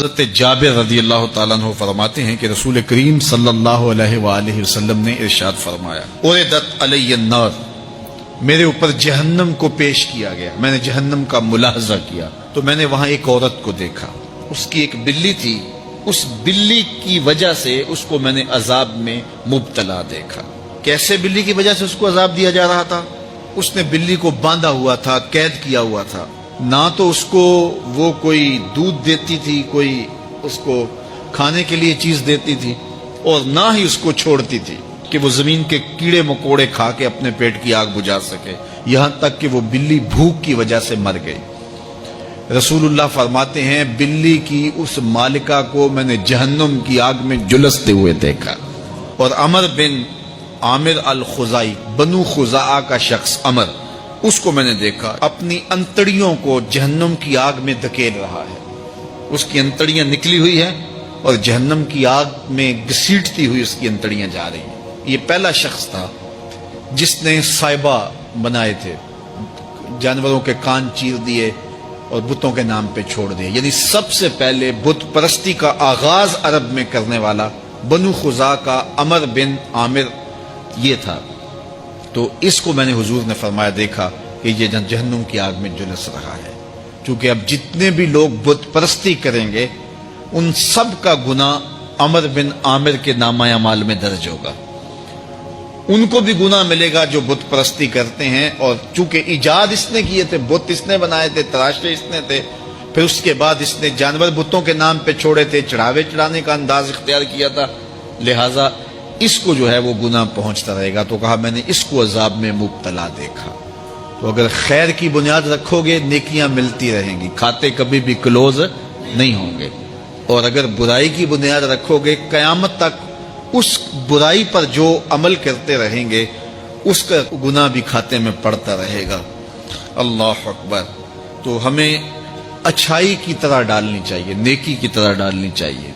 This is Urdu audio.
حضرت جابر رضی اللہ تعالیٰ عنہ فرماتے ہیں کہ رسول کریم صلی اللہ علیہ وآلہ وسلم نے ارشاد فرمایا، اُرِدَتْ عَلَيَّ النَّارُ، میرے اوپر جہنم کو پیش کیا گیا، میں نے جہنم کا ملاحظہ کیا تو میں نے وہاں ایک عورت کو دیکھا، اس کی ایک بلی تھی، اس بلی کی وجہ سے اس کو میں نے عذاب میں مبتلا دیکھا۔ کیسے بلی کی وجہ سے اس کو عذاب دیا جا رہا تھا؟ اس نے بلی کو باندھا ہوا تھا، قید کیا ہوا تھا، نہ تو اس کو وہ کوئی دودھ دیتی تھی، کوئی اس کو کھانے کے لیے چیز دیتی تھی، اور نہ ہی اس کو چھوڑتی تھی کہ وہ زمین کے کیڑے مکوڑے کھا کے اپنے پیٹ کی آگ بجھا سکے، یہاں تک کہ وہ بلی بھوک کی وجہ سے مر گئی۔ رسول اللہ فرماتے ہیں بلی کی اس مالکہ کو میں نے جہنم کی آگ میں جلستے ہوئے دیکھا۔ اور عمر بن عامر الخزائی، بنو خزاعہ کا شخص عمر، اس کو میں نے دیکھا اپنی انتڑیوں کو جہنم کی آگ میں دھکیل رہا ہے، اس کی انتڑیاں نکلی ہوئی ہیں اور جہنم کی آگ میں گھسیٹتی ہوئی اس کی انتڑیاں جا رہی ہیں۔ یہ پہلا شخص تھا جس نے سائبہ بنائے تھے، جانوروں کے کان چیر دیے اور بتوں کے نام پہ چھوڑ دیے، یعنی سب سے پہلے بت پرستی کا آغاز عرب میں کرنے والا بنو خزاعہ کا عمر بن عامر یہ تھا۔ تو اس کو میں نے حضور نے فرمایا دیکھا کہ یہ جہنم کی آگ میں جلس رہا ہے، کیونکہ اب جتنے بھی لوگ بت پرستی کریں گے ان سب کا گناہ عمر بن عامر کے نامہ اعمال میں درج ہوگا، ان کو بھی گناہ ملے گا جو بت پرستی کرتے ہیں، اور چونکہ ایجاد اس نے کیے تھے، بت اس نے بنائے تھے، تراشے اس نے تھے، پھر اس کے بعد اس نے جانور بتوں کے نام پہ چھوڑے تھے، چڑھاوے چڑھانے کا انداز اختیار کیا تھا، لہٰذا اس کو جو ہے وہ گناہ پہنچتا رہے گا۔ تو کہا میں نے اس کو عذاب میں مبتلا دیکھا۔ تو اگر خیر کی بنیاد رکھو گے نیکیاں ملتی رہیں گی، کھاتے کبھی بھی کلوز نہیں ہوں گے، اور اگر برائی کی بنیاد رکھو گے قیامت تک اس برائی پر جو عمل کرتے رہیں گے اس کا گناہ بھی کھاتے میں پڑتا رہے گا۔ اللہ اکبر۔ تو ہمیں اچھائی کی طرح ڈالنی چاہیے، نیکی کی طرح ڈالنی چاہیے۔